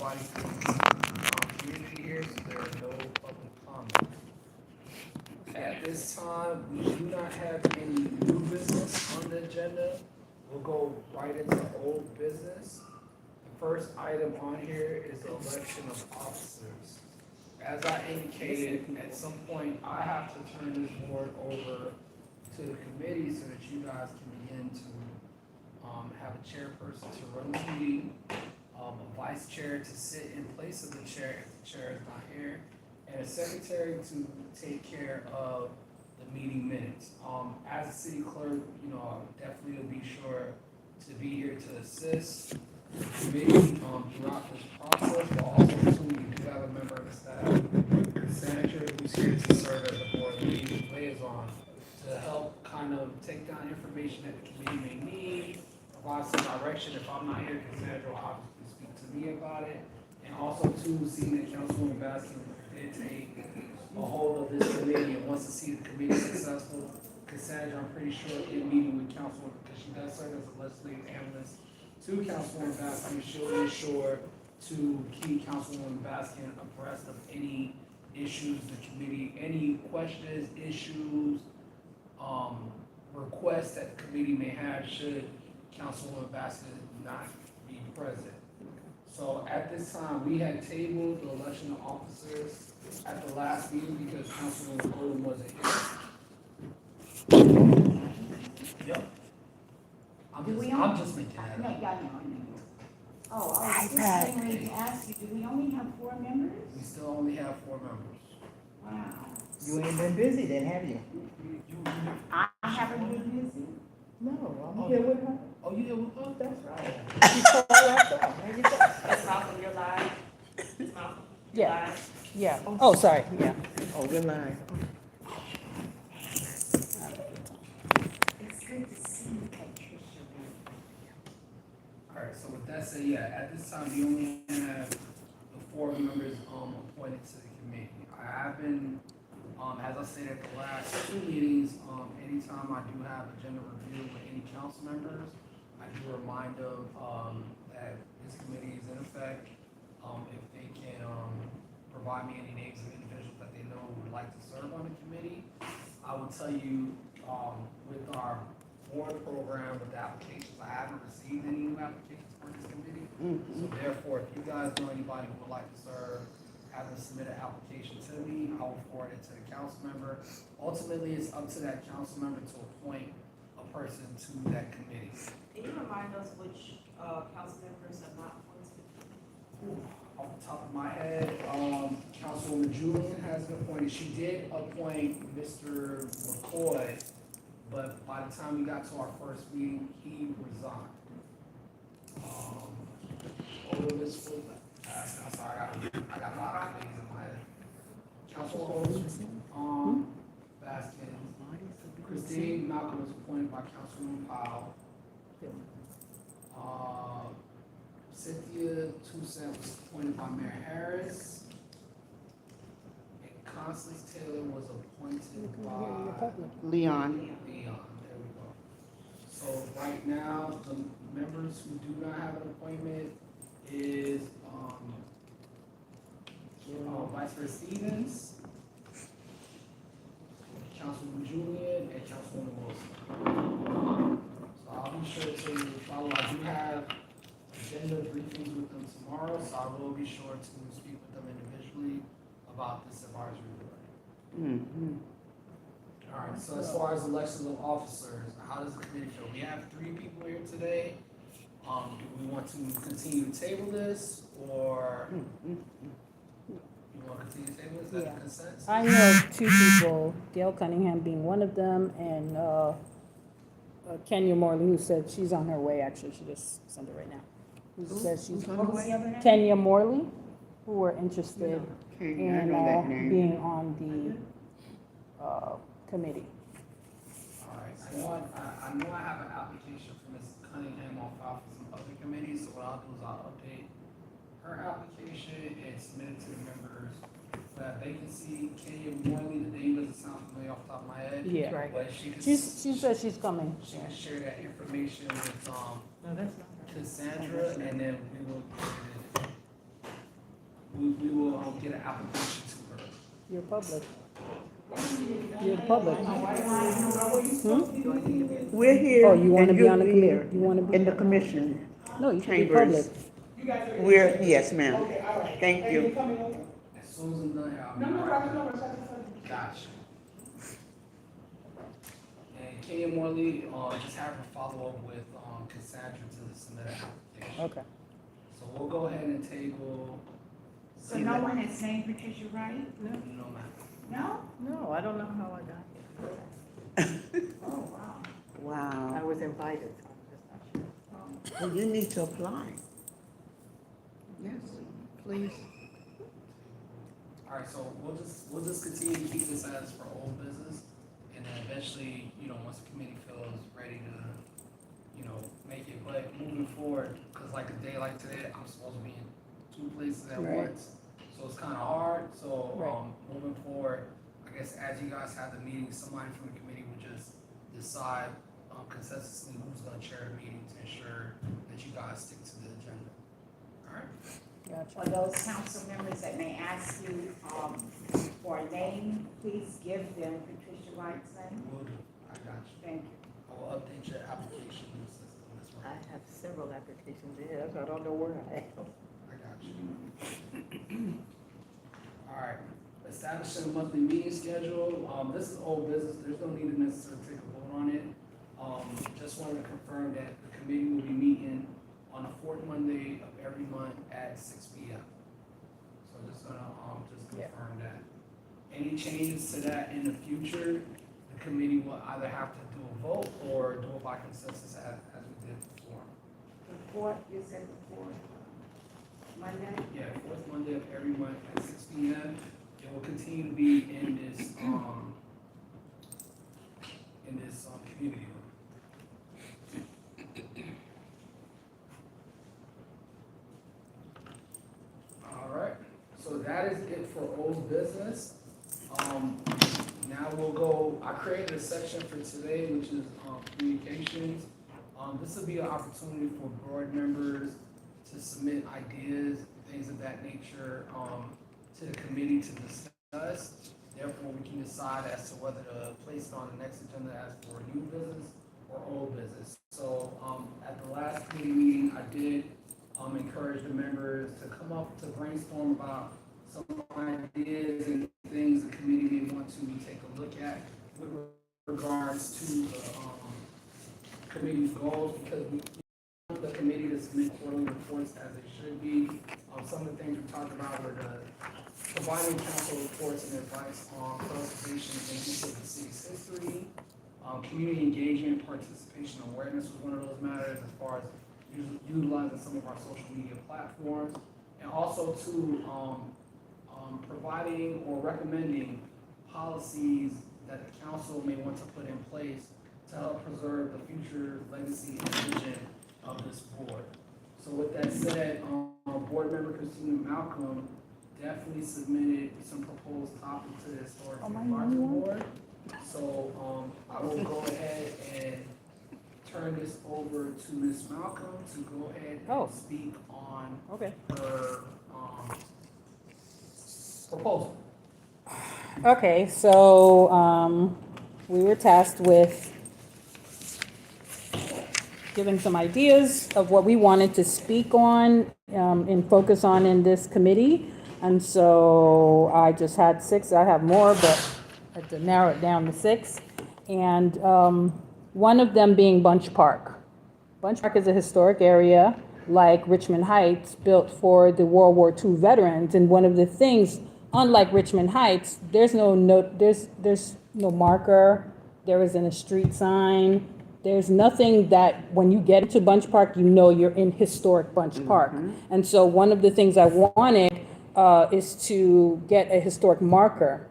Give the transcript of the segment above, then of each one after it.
anybody from community here, so there are no public comments. At this time, we do not have any new business on the agenda. We'll go right into old business. The first item on here is the election of officers. As I indicated, at some point, I have to turn this board over to the committee so that you guys can begin to have a chairperson to run the meeting, a vice chair to sit in place of the chair if the chair is not here, and a secretary to take care of the meeting minutes. As a city clerk, definitely will be sure to be here to assist the committee throughout this process, but also too, we do have a member of the staff, Senator, who's here to serve as the board meeting liaison to help kind of take down information that the committee may need, provide some direction. If I'm not here, Cassandra will obviously speak to me about it. And also too, seeing that Councilwoman Baskin did take a hold of this committee and wants to see the committee successful. Cassandra, I'm pretty sure in meeting with Councilwoman, because she does serve as a legislative analyst to Councilwoman Baskin, she'll be sure to keep Councilwoman Baskin abreast of any issues the committee, any questions, issues, requests that the committee may have should Councilwoman Baskin not be present. So at this time, we had tabled the election of officers at the last meeting because Councilwoman Golden wasn't here. Yep. I'm just making that No, up. yeah, no. Oh, I was just getting ready to ask you, do we only have 4 members? We still only have 4 members. Wow. You ain't been busy then, have you? I haven't been busy. No, I'm here with her. Oh, you here with us? That's right. She called right there. There you go. Ms. Malcolm, you're live. Ms. Malcolm? you're Yeah. live. Yeah. Oh, sorry. Yeah. Oh, we're live. It's good to see you, Patricia. Alright, so with that said, yeah, at this time, we only have the 4 members appointed to the committee. I have been, as I said at the last 2 meetings, anytime I do have agenda review with any council members, I do remind them that this committee is in effect. If they can provide me any names of individuals that they know would like to serve on the committee, I will tell you, with our board program, with the applications, I haven't received any new applications for this committee. So therefore, if you guys know anybody who would like to serve, have them submit an application to me, I will forward it to the council member. Ultimately, it's up to that council member to appoint a person to that committee. Can you remind us which council members are not appointed? Off the top of my head, Councilwoman Julian has been appointed. She did appoint Mr. McCoy, but by the time we got to our first meeting, he resigned. Otis was, I'm sorry, I got a lot of things in my head. Councilwoman Otis, Baskin, Christine Malcolm was appointed by Councilwoman Powell. Cynthia Toussaint was appointed by Mayor Harris. And Constance Taylor was appointed by Leon. Leon. There we go. So right now, the members who do not have an appointment is Vice President Stevens, Councilwoman Julian, and Councilwoman Wilson. So I'll be sure to follow. I do have agenda briefings with them tomorrow, so I will be sure to speak with them individually about this advisory board. All right, so as far as elections of officers, how does the committee feel? We have 3 people here today. Do we want to continue to table this, or you want to continue to table this? Is that the consensus? I know 2 people, Gail Cunningham being one of them, and Kenya Morley, who said she's on her way. Actually, she just sent it right now. Who says she's What was the other name? Kenya Morley, who were interested Okay, I in know that name. being on the committee. All right, I know I have an application for Ms. Cunningham on file for some other committees, so what I'll do is I'll update her application and submit it to the members for that vacancy. Kenya Morley, the name doesn't sound familiar off the top of my head. Yeah. Right. But she can, She says she's coming. she can share that information with, No, that's not her. Cassandra, and then we will put it in. we will get an application to her. You're public. You're public. We're here. Oh, you wanna and be you'll on the committee? You wanna be? In the commission No, you can be public. chambers. Yes, ma'am. Thank you. As soon as I'm done here, I'll be Gotcha. And Kenya Morley, just have her follow up with, Cassandra to submit an application. Okay. So we'll go ahead and table, So no one has named Patricia Wright? no matter. No? No, I don't know how I got here. Oh, wow. I Wow. was invited, so I'm just not sure. Well, you need to apply. Yes, please. Alright, so we'll just continue to keep this as for old business, and then eventually, once the committee feels ready to, make it, but moving forward, cause like a day like today, I'm supposed to be in 2 places at Right. once, so it's kinda hard, so, Right. moving forward, I guess as you guys have the meeting, somebody from the committee would just decide, consensusly who's gonna chair the meeting to ensure that you guys stick to the agenda. Alright? Gotcha. For those council members that may ask you, for a name, please give them Patricia Wright's name. Will do, I got you. Thank you. I will update your application in the system as well. I have several applications in, so I don't know where I am. I got you. Alright, establishing a monthly meeting schedule, this is old business, there's no need to necessarily take a vote on it. Just wanted to confirm that the committee will be meeting on the 4th Monday of every month at 6 p.m. So just gonna, just confirm that. Any changes to that in the future, the committee will either have to do a vote or do it by consensus as we did before. The fourth, you said the fourth, Monday? Yeah, 4th Monday of every month at 6 p.m. It will continue to be in this, community room. All right, so that is it for old business. Now we'll go, I created a section for today, which is, communications. This will be an opportunity for board members to submit ideas, things of that nature, to the committee to discuss. Therefore, we can decide as to whether to place it on the next agenda as for new business or old business. So, at the last committee meeting, I did, encourage the members to come up to brainstorm about some ideas and things the committee may want to take a look at with regards to the, committee's goals, because we want the committee to submit quarterly reports as they should be. Some of the things we talked about were the providing council reports and advice on preservation and maintenance of the city's history. Community engagement, participation, awareness was one of those matters as far as utilizing some of our social media platforms. And also to providing or recommending policies that the council may want to put in place to help preserve the future legacy and vision of this board. So with that said, board member Christina Malcolm definitely submitted some proposed topics to the Historic Advisory Board. So, I will go ahead and turn this over to Ms. Malcolm to go ahead and speak on Okay. her, proposal. Okay, so, we were tasked with giving some ideas of what we wanted to speak on, and focus on in this committee. And so I just had 6, I have more, but I had to narrow it down to 6. And, one of them being Bunch Park. Bunch Park is a historic area like Richmond Heights, built for the World War II veterans. And one of the things, unlike Richmond Heights, there's no marker, there isn't a street sign, there's nothing that when you get to Bunch Park, you know you're in historic Bunch Park. And so one of the things I wanted is to get a historic marker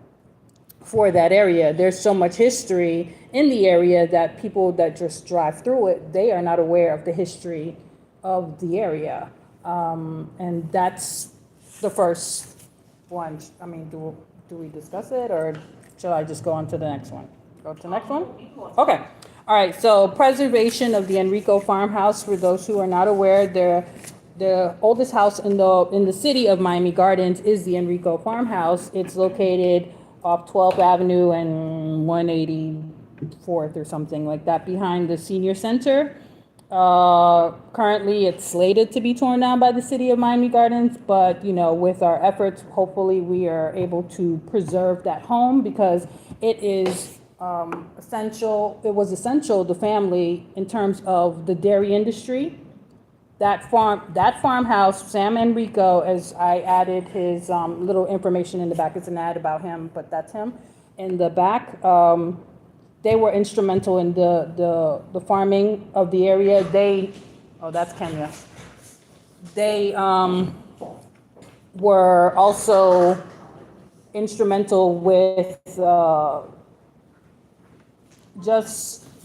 for that area. There's so much history in the area that people that just drive through it, they are not aware of the history of the area. And that's the first one. I mean, do we discuss it, or shall I just go on to the next one? Go to the next one? Okay. All right, so preservation of the Enrico Farmhouse. For those who are not aware, the oldest house in the city of Miami Gardens is the Enrico Farmhouse. It's located off 12th Avenue and 184th or something like that, behind the senior center. Currently, it's slated to be torn down by the city of Miami Gardens, but, you know, with our efforts, hopefully we are able to preserve that home because it is essential. It was essential to family in terms of the dairy industry. That farmhouse, Sam Enrico, as I added his little information in the back, it's an ad about him, but that's him in the back. They were instrumental in the farming of the area. That's Kenya. They were also instrumental with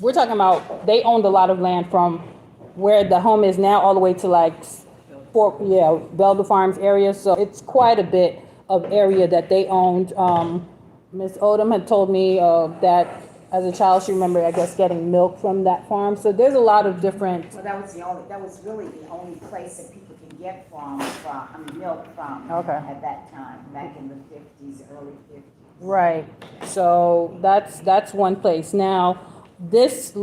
we're talking about, they owned a lot of land from where the home is now all the way to Belda Farms area. So it's quite a bit of area that they owned. Ms. Odom had told me that as a child, she remembered, I guess, getting milk from that farm. So there's a lot of different. Well, that was really the only place that people could get milk from. Okay. At that time, back in the 50s, early 50s. Right. So that's one place. Now, this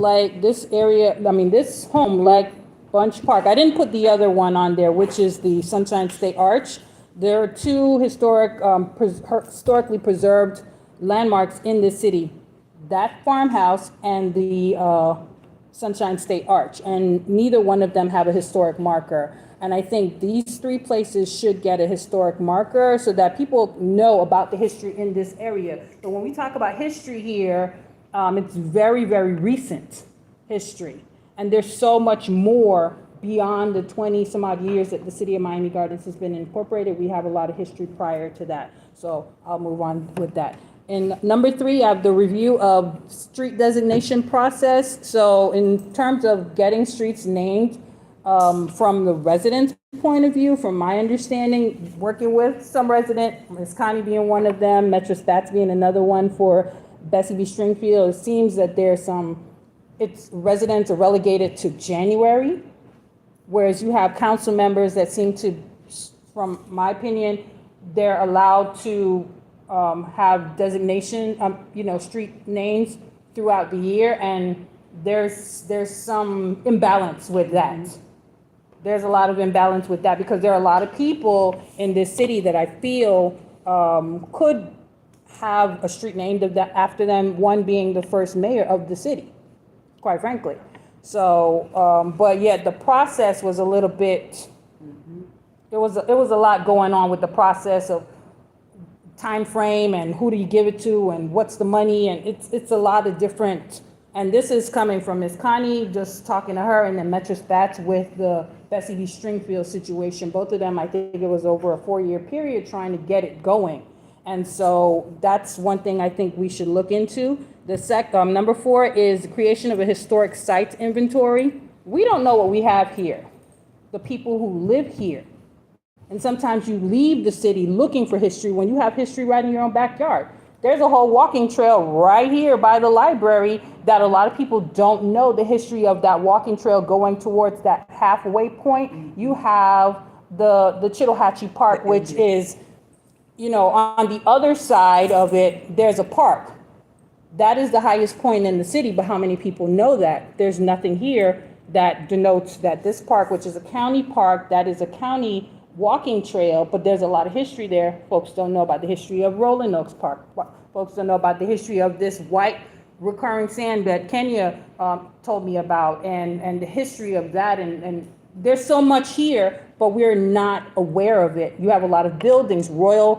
home, like Bunch Park, I didn't put the other one on there, which is the Sunshine State Arch. There are two historically preserved landmarks in the city, that farmhouse and the Sunshine State Arch, and neither one of them have a historic marker. And I think these three places should get a historic marker so that people know about the history in this area. But when we talk about history here, it's very, very recent history. And there's so much more beyond the 20 some odd years that the city of Miami Gardens has been incorporated. We have a lot of history prior to that. So I'll move on with that. And number 3, I have the review of street designation process. So in terms of getting streets named, from the residents' point of view, from my understanding, working with some resident, Ms. Connie being one of them, Metro Stats being another one for Bessie B. Stringfield, it seems that residents are relegated to January, whereas you have council members that seem to, from my opinion, they're allowed to have designation, street names throughout the year, and there's some imbalance with that. There's a lot of imbalance with that because there are a lot of people in this city that I feel could have a street named after them, one being the first mayor of the city, quite frankly. So, but yet the process was a little bit, it was a lot going on with the process of time frame and who do you give it to and what's the money, and it's a lot of different. And this is coming from Ms. Connie, just talking to her, and then Metro Stats with the Bessie B. Stringfield situation. Both of them, I think it was over a 4-year period trying to get it going. And so that's one thing I think we should look into. The number 4 is the creation of a historic sites inventory. We don't know what we have here, the people who live here. And sometimes you leave the city looking for history when you have history right in your own backyard. There's a whole walking trail right here by the library that a lot of people don't know the history of that walking trail going towards that halfway point. You have the Chittlehatchee Park, which is, on the other side of it, there's a park. That is the highest point in the city, but how many people know that? There's nothing here that denotes that this park, which is a county park, that is a county walking trail, but there's a lot of history there. Folks don't know about the history of Rolling Oaks Park. Folks don't know about the history of this white recurring sand that Kenya told me about, and the history of that. And there's so much here, but we're not aware of it. You have a lot of buildings. Royal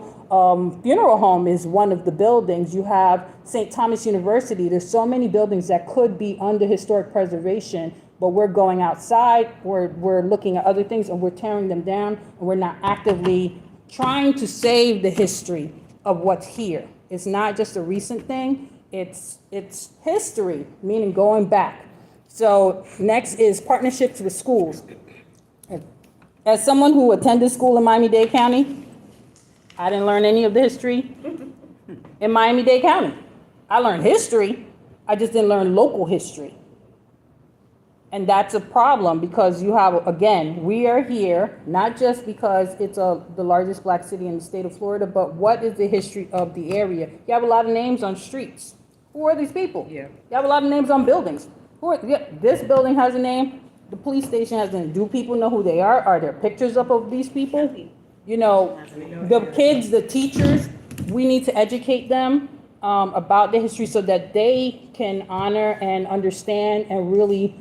Funeral Home is one of the buildings. You have St. Thomas University. There's so many buildings that could be under historic preservation, but we're going outside, we're looking at other things, and we're tearing them down, and we're not actively trying to save the history of what's here. It's not just a recent thing, it's history, meaning going back. So next is partnerships with schools. As someone who attended school in Miami-Dade County, I didn't learn any of the history in Miami-Dade County. I learned history, I just didn't learn local history. And that's a problem because you have, again, we are here, not just because it's the largest black city in the state of Florida, but what is the history of the area? You have a lot of names on streets. Who are these people? Yeah. You have a lot of names on buildings. This building has a name, the police station has a name. Do people know who they are? Are there pictures up of these people? You know, the kids, the teachers, we need to educate them about the history so that they can honor and understand and really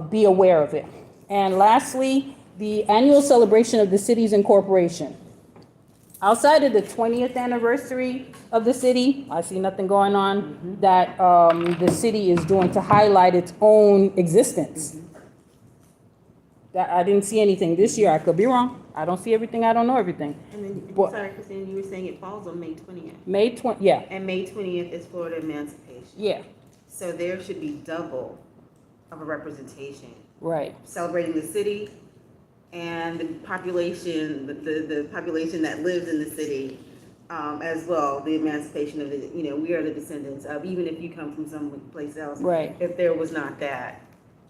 be aware of it. And lastly, the annual celebration of the city's incorporation. Outside of the 20th anniversary of the city, I see nothing going on that the city is doing to highlight its own existence. That I didn't see anything this year. I could be wrong. I don't see everything. I don't know everything. And then, What? sorry, Christina, you were saying it falls on May 20th. May 20, yeah, And May 20th is Florida Emancipation. yeah, So there should be double of a representation, right, celebrating the city and the population, the population that lives in the city, as well, the emancipation of the, we are the descendants of, even if you come from someplace else. right, If there was not that,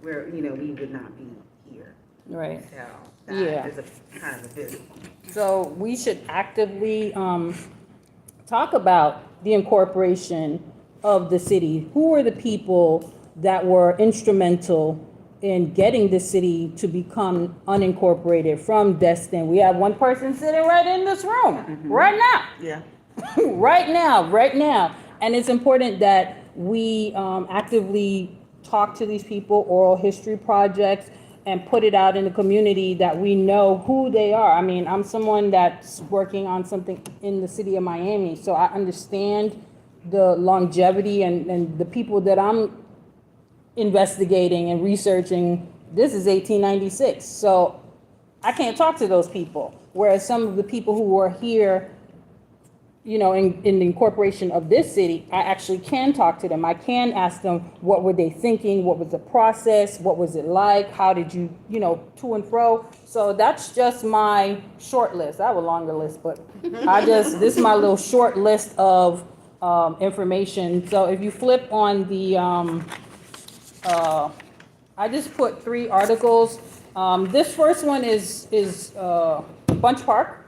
we would not be here. right. So Yeah. that is a kind of a big. So we should actively talk about the incorporation of the city. Who are the people that were instrumental in getting the city to become unincorporated from Destin? We have one person sitting right in this room, right now. Yeah. Right now. And it's important that we actively talk to these people, oral history projects, and put it out in the community that we know who they are. I mean, I'm someone that's working on something in the city of Miami, so I understand the longevity and the people that I'm investigating and researching. This is 1896, so I can't talk to those people. Whereas some of the people who are here, in the incorporation of this city, I actually can talk to them. I can ask them, what were they thinking? What was the process? What was it like? How did you, to and fro? So that's just my short list. I have a longer list, but this is my little short list of information. So if you flip on the, I just put 3 articles. This first one is Bunch Park.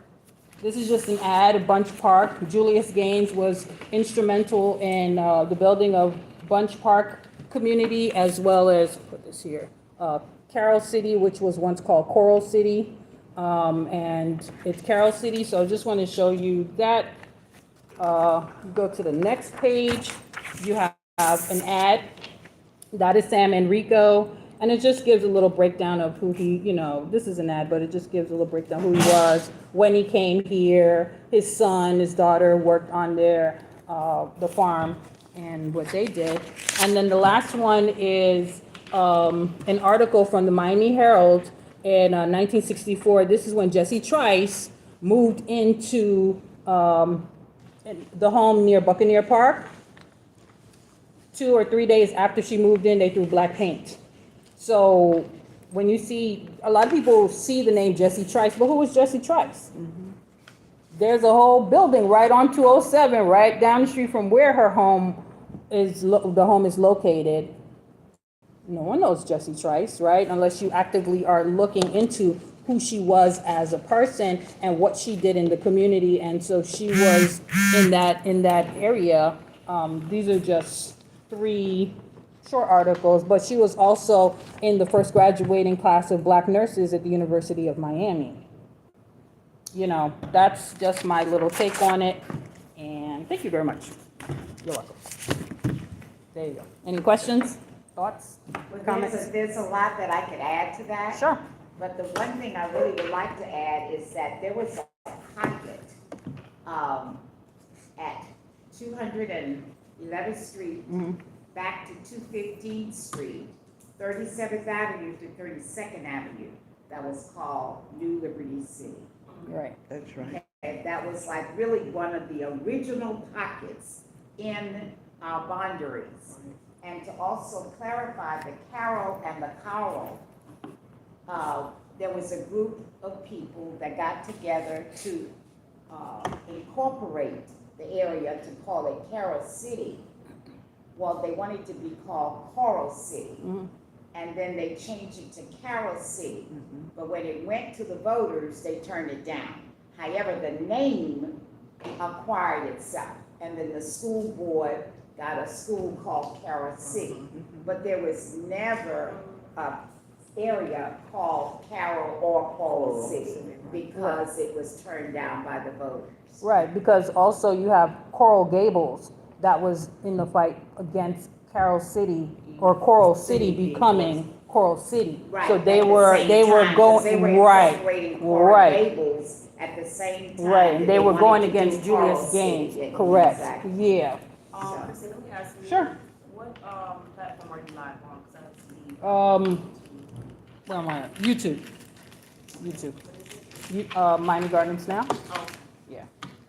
This is just an ad, Bunch Park. Julius Gaines was instrumental in the building of Bunch Park community, as well as, put this here, Carroll City, which was once called Coral City. And it's Carroll City, so I just want to show you that. Go to the next page. You have an ad. That is Sam Enrico. And it just gives a little breakdown of who he, this is an ad, but it just gives a little breakdown who he was, when he came here, his son, his daughter worked on the farm and what they did. And then the last one is an article from the Miami Herald in 1964. This is when Jessie Trice moved into the home near Buccaneer Park. 2 or 3 days after she moved in, they threw black paint. So when you see, a lot of people see the name Jessie Trice, but who was Jessie Trice? There's a whole building right on 207, right down the street from where her home is, the home is located. No one knows Jessie Trice, right? Unless you actively are looking into who she was as a person and what she did in the community. And so she was in that area. These are just 3 short articles, but she was also in the first graduating class of black nurses at the University of Miami. That's just my little take on it, and thank you very much. You're welcome. There you go. Any questions, thoughts, comments? There's a lot that I could add to that. Sure. But the one thing I really would like to add is that there was a pocket at 211th Street back to 215th Street, 37th Avenue to 32nd Avenue, that was called New Liberty City. Right. That's right. And that was like really one of the original pockets in our boundaries. And to also clarify the Carroll and the Coral, there was a group of people that got together to incorporate the area to call it Carroll City. Well, they wanted to be called Coral City. and then they changed it to Carroll City. Mhm. But when it went to the voters, they turned it down. However, the name acquired itself, and then the school board got a school called Carroll City. But there was never a area called Carroll or Coral City, because it was turned down by the voters. Right, because also you have Coral Gables that was in the fight against Carroll City or Coral City becoming Coral City. Right, So at they the were, same they time, were 'cause going, they were right, incorporating Coral right. Gables at the same time. right, and that they were wanted going to do against Coral Julius City. Gaines, Yeah, correct, exactly. yeah. Kristen, let me ask you. Sure. What, platform are you live on? 'Cause I don't see. Where am I at? YouTube. Miami Gardens Now? Oh,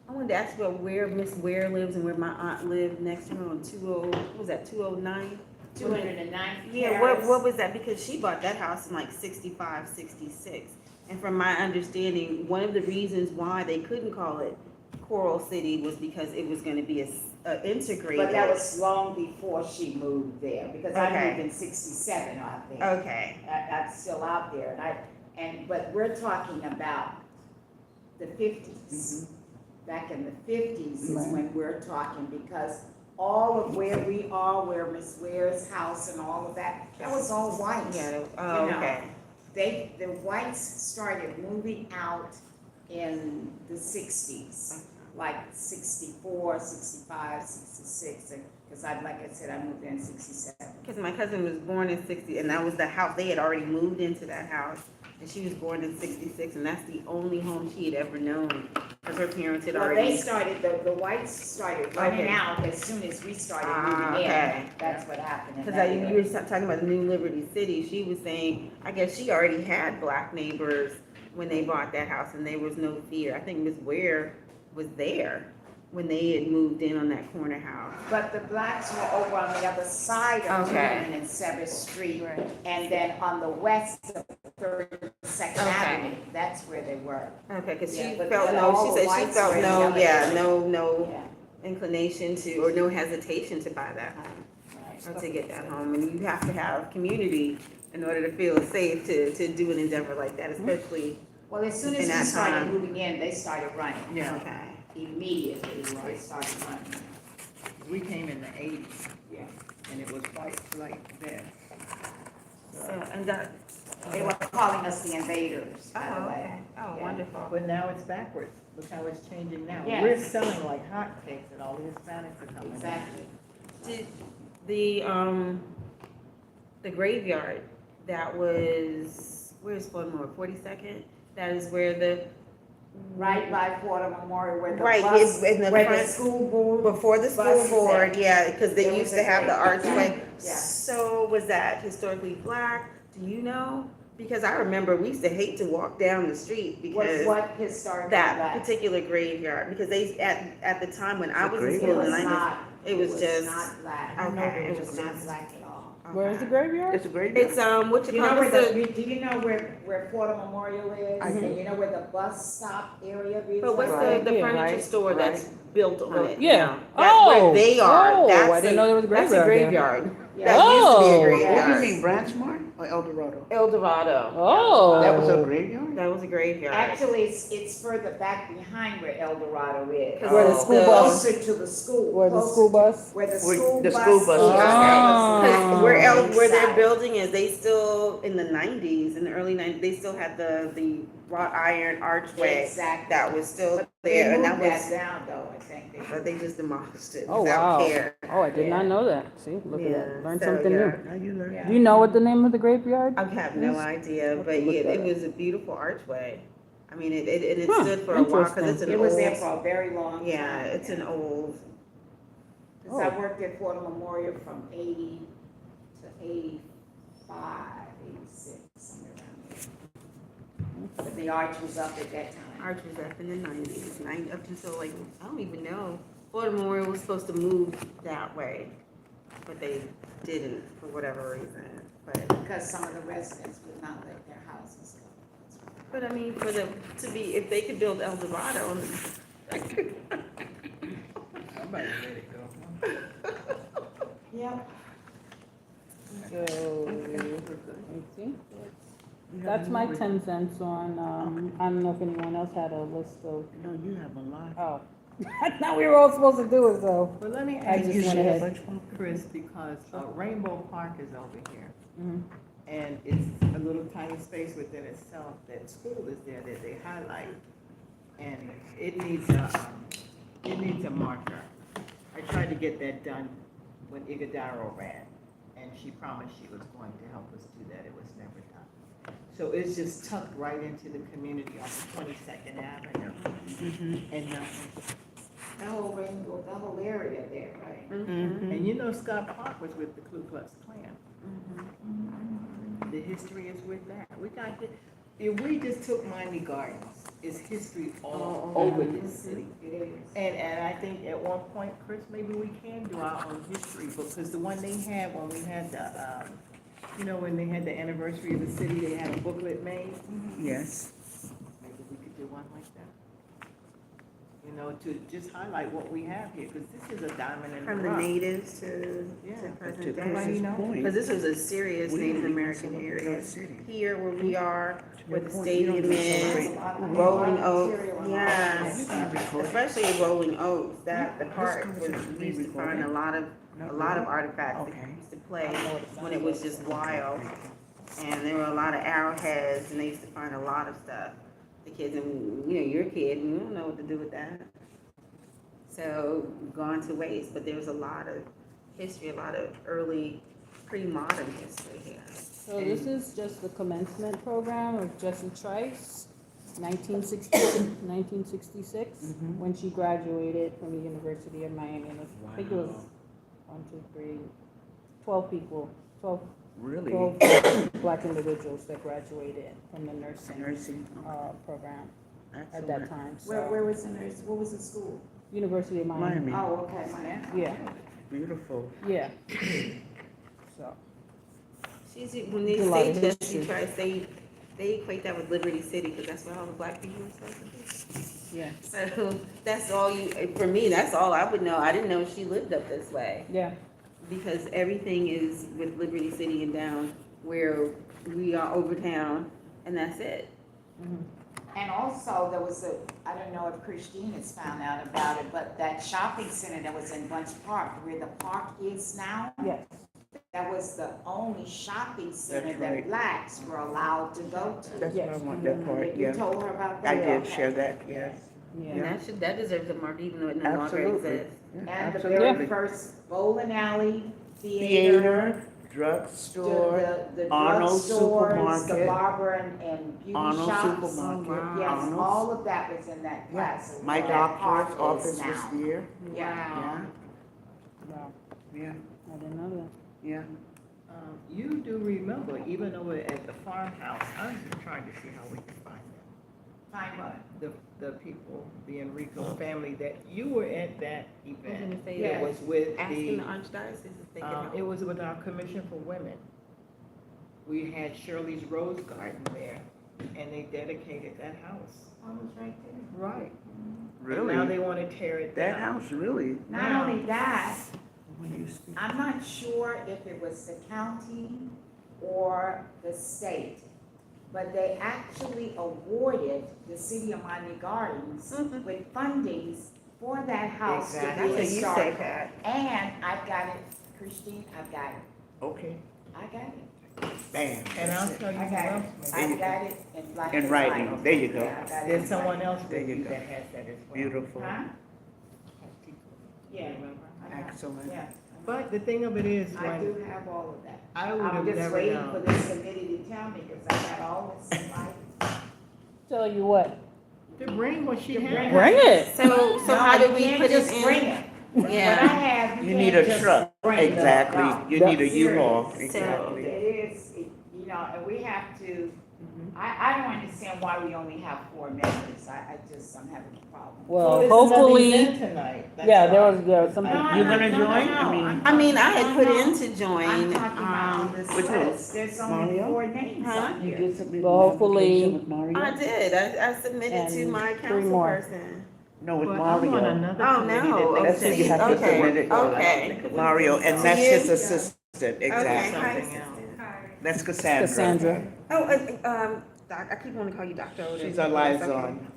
I wanted to ask you about where Miss Ware lives and where my aunt lived next to her on 20, what was that, 209? 209 Yeah, what was that? Because she bought that house in like 65, 66. And from my understanding, one of the reasons why they couldn't call it Coral City was because it was gonna be integrated. But that was long before she moved there, because I Okay. moved in 67 out there. Okay, That's still out there, but we're talking about the 50s. Back in the 50s is Right. when we're talking, because all of where we are, where Miss Ware's house and all of that, that was all white. yeah, You know. okay. The whites started moving out in the 60s, like 64, 65, 66, because like I said, I moved in 67. Because my cousin was born in 60, and that was the house, they had already moved into that house. And she was born in 66, and that's the only home she had ever known, because her parents had Well, already. they started, the whites started running Okay. out as soon as we started Ah, moving in. okay. That's what happened. in Because that you area. were talking about New Liberty City, she was saying, I guess she already had black neighbors when they bought that house, and there was no fear. I think Miss Ware was there when they had moved in on that corner house. But the blacks were over on the other side of Okay. Union and Seventh Street, and then on the west of 32nd Okay. Avenue, that's where they were. Okay, because Yeah, she but felt then no, all she the said she whites felt were in the no, other yeah, area. no Yeah, inclination to, or no hesitation to buy that home, right. or to get that home. And you have to have community in order to feel safe to do an endeavor like that, especially, Well, as soon In as we that started time. moving in, they started running. Yeah, okay. Immediately, they started running. we came in the 80s, Yeah. and it was white like that. So, and that, They were calling us the invaders, by the oh, way. okay, oh, Yeah. wonderful. But now it's backwards. Look how it's changing now. Yes. We're selling like hotcakes and all the Hispanics are coming. Exactly. Did the graveyard, that was, where's Floydmore, 42nd? That is where the, Right by Florida Memorial, where the Right, bus, in the where the front- school board. before the school Buses board, there. yeah, because There they was used a to have the graveyard. archway. Yeah. So was that historically black? Do you know? Because I remember we used to hate to walk down the street Was because what historical that black? particular graveyard, because they, at the time when I was in It school in was the 90s, not, it was just, not black. okay, It was not black at all. Where's the okay. graveyard? It's a graveyard. It's, what Do you you know call where it, do you know where Florida Memorial is? I do. And you know where the bus stop area is? but what's Right. the Yeah. furniture Right, store that's built on it Yeah. now? That's where Oh, they are. oh, That's I didn't know there was a That's a graveyard graveyard. Yeah. That used to be a Oh. What do graveyard. you mean, Branchmore or El Dorado? El Dorado. Oh. That was a graveyard? That was a graveyard. Actually, it's further back behind where El Dorado is. Where the Oh. school bus, Closer to the school. where the closer school to- bus? Where the Where school the bus. school bus is. Oh. Because where their Inside. building is, they still, in the 90s, in the early 90s, they still had the wrought iron archway Exactly. that was still But there, they and that moved was, that down though, I think. but they just demolished it Oh, without wow. care. Oh, I did not Yeah. know that. See, look at Yeah, that. Learn so, something yeah. new. Now you learn. Yeah. Do you know what the name of the graveyard? I have no idea, but look yeah, that it up. was a beautiful archway. I mean, it Huh, stood for a while, because it's interesting. an It was old, there for a very long time. yeah, it's an old, Because I worked at Florida Memorial from 80 to 85, 86, somewhere around there. But the arch was up at that time. arch was up in the 90s, up until like, I don't even know. Florida Memorial was supposed to move that way, but they didn't for whatever reason. Because some of the residents would not let their houses go. But I mean, for them to be, if they could build El Dorado, Somebody let it go. Yep. So, See? You have That's my more? 10 cents on, I don't know if anyone else had a list of, No, you have a lot. oh. I thought we were all supposed to do it, so. But let me I ask just you, You went share a ahead. bunch more? Chris, because Rainbow Park is over here. Mhm. And it's a little tiny space within itself, that school is there that they highlight. And it needs a marker. I tried to get that done when Igadaro ran, and she promised she was going to help us do that, it was never done. So it's just tucked right into the community off of 22nd Avenue. And That whole rainbow, that whole area there, right? And you know Scott Park was with the Ku Klux Klan. The history is with that. We got the, if we just took Miami Gardens, it's history all over this city. It is. And I think at one point, Chris, maybe we can do our own history book, because the one they had when we had the, you know, when they had the anniversary of the city, they had a booklet made. Yes. Maybe we could do one like that. You know, to just highlight what we have here, because this is a diamond in the From the rough. natives to Yeah, To present Chris's day. point, Because this was a serious we Native don't even American celebrate area. our city. Here where we are, where the your point, you don't stadium even is, celebrate. Rolling Oaks, Material and all yes. that. Especially at Rolling Oaks, that, the This park was, conversation we used to being find a recorded? lot of, Not a lot of really? artifacts Okay. that used to play when it was just wild. And there were a lot of arrowheads, and they used to find a lot of stuff. The kids, and you know, you're a kid, and you don't know what to do with that. So, gone to waste, but there's a lot of history, a lot of early, pre-modern history here. So this is just the commencement program of Jessie Trice, 1966, when she graduated from the University of Miami. And I think it was 12 people, 12 Really? 12 black individuals that graduated from the nursing Nursing. program at that Excellent. time. Where So, was the nurse, what was the school? University of Miami. Miami, Oh, okay, Miami. Yeah, beautiful. yeah. So, She's, when they A lot say of Jessie history. Trice, they equate that with Liberty City, because that's where all the black people are supposed to be. yeah, So, that's all you, for me, that's all I would know. I didn't know she lived up this way. yeah. Because everything is with Liberty City and down where we are over town, and that's it. And also, there was I don't know if Christine has found out about it, but that shopping center that was in Bunch Park, where the park is now, Yes. that was the only shopping center That's that right. blacks were allowed to go to. That's what I Yes. want, that part, You yeah. told her about that? I did Okay. share that, yes. Yeah. And that deserves a mark, even though it no longer Absolutely. exists. Yeah, And the absolutely. very first bowling alley, Theater, drugstore, the Arnold's drugstores, the Supermarket. barber and beauty Arnold shops. Supermarket, wow. Yes, Arnold's. all of that was in that plaza. My where that park doctor's is office was now. there, Yeah. Wow, yeah, I didn't know that. yeah. You do remember, even over at the farmhouse, I was just trying to see how we could find them. Find what? The people, the Enrico family, that you were at that I was event. gonna say Yeah. It was with asking the, the archdiocese if they could help. it was with our Commission for Women. We had Shirley's Rose Garden there, and they dedicated that house. I was right there. Right. Now Really? they want to tear it down. That house, really? Not Now- only that, When you speak. I'm not sure if it was the county or the state, but they actually awarded the city of Miami Gardens with fundings for that house to Exactly. be That's what you say, started. Pat. And I've got it, Christine, I've got it, Okay, I got it, bam. And I'll tell you I who got else. it, There you I've got it in black and In white. writing, there you go. Yeah, I got it There's in someone writing. else There with you you go. that has that as well. Beautiful, Huh? Yeah, Remember? I got it. excellent. Yeah, But the thing of it is, I do when have all of that. I would I'm have just never waiting for known. this committee to tell me, because I got all this in writing. Tell you what, To bring what she To had. bring bring it. So how do No, we you put can't it just bring in? it. What I Yeah, have, You you need can't a just truck, bring it. exactly. No. You need a Serious. U-Haul, So exactly. it is, you know, and we have to, I don't understand why we only have 4 members. I'm having a problem. Well, there's another hopefully, event tonight, that's yeah, there why. was some. No, You no, gonna no, join? no, I mean- I mean, I had put No, in to I'm join, talking about on this which one? list. There's only Mario? 4 names Huh? on You here. did submit Well, an hopefully- application with Mario? I did, I submitted to And my 3 more. councilperson. No, with But I'm on Mario. another Oh, committee no, that That's they who you have to okay, submit it. okay. Mario, and To that's you? his assistant, Okay, exactly. hi, Something else. sister. That's Cassandra. Cassandra. Oh, Doc, I keep wanting to call you Dr. Oden. She's our Yes, okay. liaison.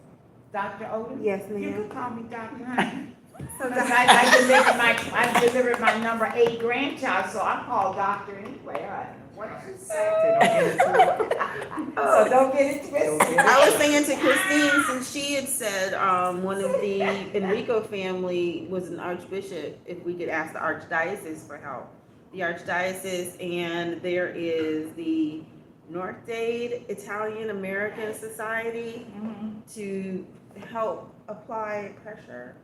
Dr. Oden? Yes, You ma'am. can call me Dr. Honey. So, Because Doc- I delivered my number 8 grandchild, so I'm called doctor anyway. What you say? So don't get it twisted. I was saying to Christine, since she had said, one of the Enrico family was an archbishop, if we could ask the archdiocese for help. The archdiocese, and there is the North Dade Italian American Society to help apply pressure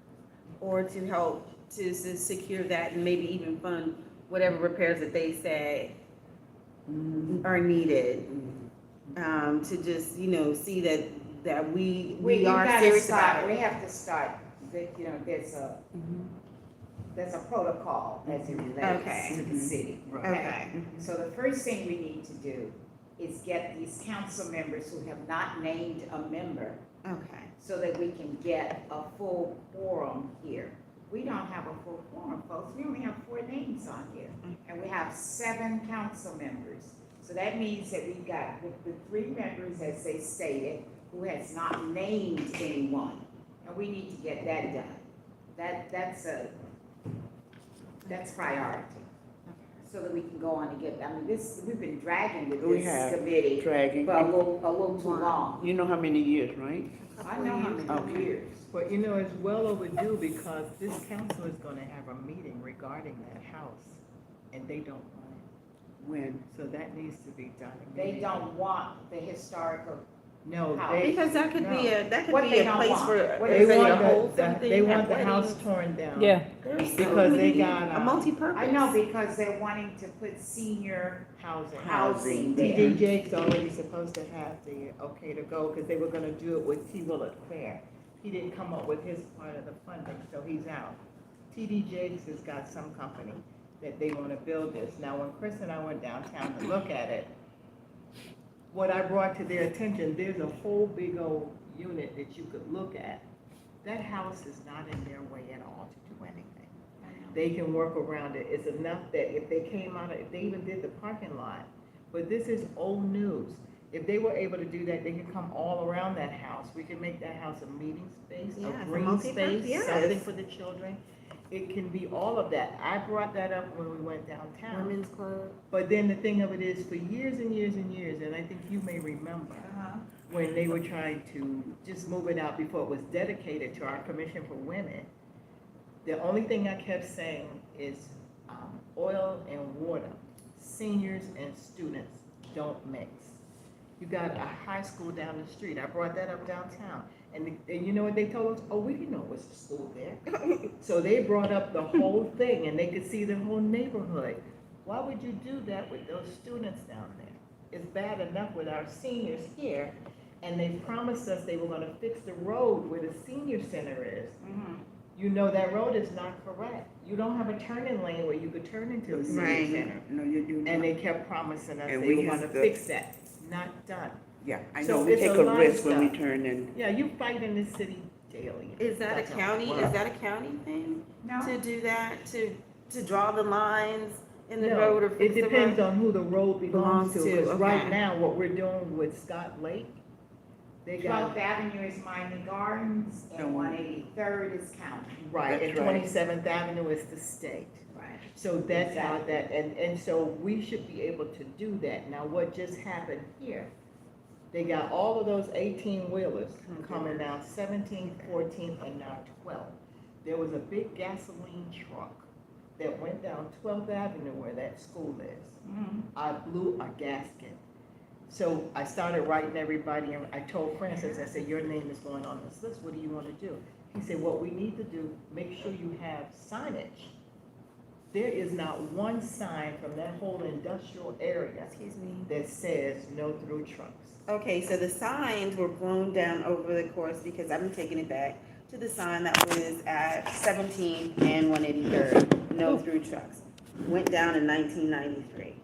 or to help to secure that and maybe even fund whatever repairs that they say are needed. To just, see that we You are gotta serious start, about we it. have to start, there's a protocol as it relates Okay. to the city. Okay, So the first thing we need to do is get these council members who have not named a member okay. so that we can get a full quorum here. We don't have a full quorum, folks. We only have 4 names on here. And we have 7 council members. So that means that we've got the 3 members, as they stated, who has not named anyone. And we need to get that done. That's priority. So that we can go on and get, we've been dragging with We this have. committee Dragging. for a little too long. You know how many years, right? I know how many Okay. years. But it's well overdue because this council is gonna have a meeting regarding that house, and they don't want it. When? So that needs to be done They immediately. don't want the historical, No, How? they, Because that could be What a they don't place want? for, What they is it, want to hold the, something. they want the have house weddings. torn down. Yeah. There's so Because they many- got, a multi-purpose. I know because they're wanting to put senior Housing. housing there. TD Jake's already supposed to have the okay to go, because they were gonna do it with T. Willard Fair. He didn't come up with his part of the funding, so he's out. TD Jake's has got some company that they wanna build this. Now, when Chris and I went downtown to look at it, what I brought to their attention, there's a whole big old unit that you could look at. That house is not in their way at all to do anything. They can work around it. It's enough that if they came out, if they even did the parking lot, but this is old news. If they were able to do that, they could come all around that house. We could make that house a meeting space, Yeah, it's a a green multi-purpose, space, yes. something for the children. It can be all of that. I brought that up when we went downtown. Women's club. But then the thing of it is, for years and years and years, and I think you may remember, when they were trying to just move it out before it was dedicated to our Commission for Women, the only thing I kept saying is oil and water, seniors and students don't mix. You got a high school down the street. I brought that up downtown. And you know what they told us? Oh, we didn't know it was a school there. So they brought up the whole thing and they could see the whole neighborhood. Why would you do that with those students down there? It's bad enough with our seniors here. And they promised us they were gonna fix the road where the senior center is. You know that road is not correct. You don't have a turning lane where you could turn into the senior Right. center. No, you do And not. they kept promising us And they we were have gonna to- fix that. Not done. Yeah, I So know, we it's take a a lot of risk when we stuff. turn in. Yeah, you fight in this city daily. Is that a Doesn't county, work. is that a county thing No, to do that, to draw the lines in the No, road or it fix the depends road? on who the road belongs to. Belongs to, Because right okay. now, what we're doing with Scott Lake, they 12th got, Avenue is Miami Gardens and 183rd is county. right, and That's right. 27th Avenue is the state. Right. So that's how Exactly. that, and so we should be able to do that. Now, what just happened here? They got all of those 18-wheelers coming down 17th, 14th, and now 12th. There was a big gasoline truck that went down 12th Avenue where that school is. I blew a gasket. So I started writing everybody, and I told Francis, I said, your name is going on this list, what do you want to do? He said, what we need to do, make sure you have signage. There is not one sign from that whole industrial area Excuse me. that says no through trucks. Okay, so the signs were blown down over the course, because I'm taking it back to the sign that was at 17th and 183rd, no through trucks. Went down in 1993,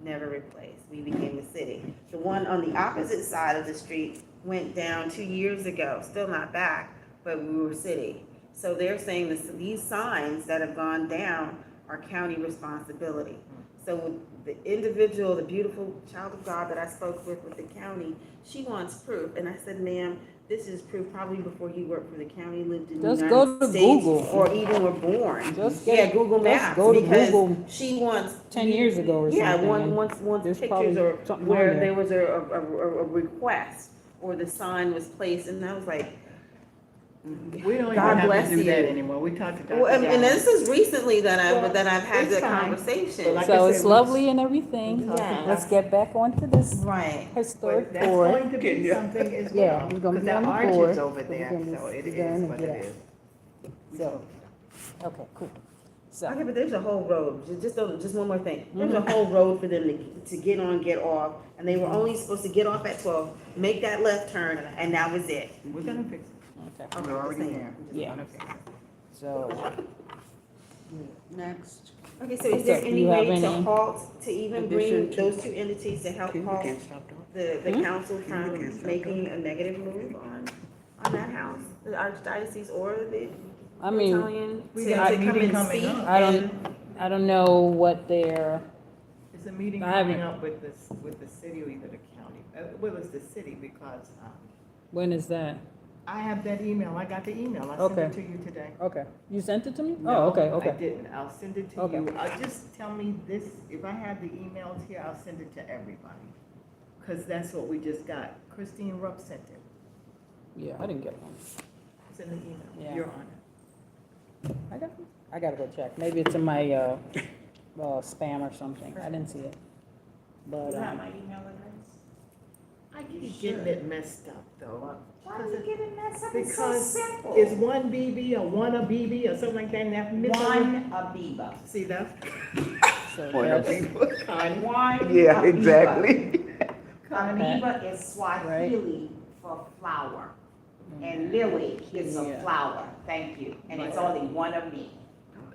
never replaced. We became a city. The one on the opposite side of the street went down 2 years ago, still not back, but we were city. So they're saying this, these signs that have gone down are county responsibility. So the individual, the beautiful child of God that I spoke with the county, she wants proof. And I said, ma'am, this is proof probably before you worked for the county, lived in the Just go United to States, Google. or even were born. Just Yeah, get, Google just Maps, go to because Google she wants. 10 years ago or Yeah, something, once there's pictures probably or something on where there. there was a request, or the sign was placed, and I was like, We don't even God have bless to do that you. anymore. We talked to well, Dr. and this Downs. is recently that I've had it's the fine. conversation. But like So I it's said, we- lovely and everything. Yeah. Let's get back onto this Right. historic But that's board. going to be something as well. Yeah, we're gonna be on the Because board. arch is over We're there, gonna so it sit is down and what get it out. is. So, okay, cool. So, Okay, but there's a whole road, just one more thing. There's a whole road for them to get on, get off, and they were only supposed to get off at 12, make that left turn, and that was it. We're gonna fix it. okay, Okay, We're already just saying. there. yeah, so, Next. Okay, so is there So, any you have way to any halt, to even bring addition to- those two entities to help Okay, we halt can't stop talking. the Hmm? council We from can't stop making a negative move on that house, the archdiocese or the I mean, Italian, we to got a come meeting and coming speak? up. I don't know what their, It's a meeting I haven't- coming up with the city or either the county. Well, it's the city because, when is that? I have that email. I got the email. I sent Okay. it to you today. Okay, you sent it to me? No, Oh, okay, I okay. didn't. I'll send it to Okay. you. Just tell me this, if I have the emails here, I'll send it to everybody. Because that's what we just got. Christine Rupp sent it. Yeah, I didn't get one. It's in the email. Yeah. You're on it. I gotta go check. Maybe it's in my, spam or something. I didn't see it. But, You have my email address? I keep getting it messed up though. Why do you get it messed up? It's so Because simple. it's one BB or one a BB or something like that, and that missing. One Abiba. See that? so Point of that's, view. Connie. One Yeah, Abiba. exactly. Amoeba is Swahili for flower, and lily is a Yeah. flower, thank you, and it's only one of me.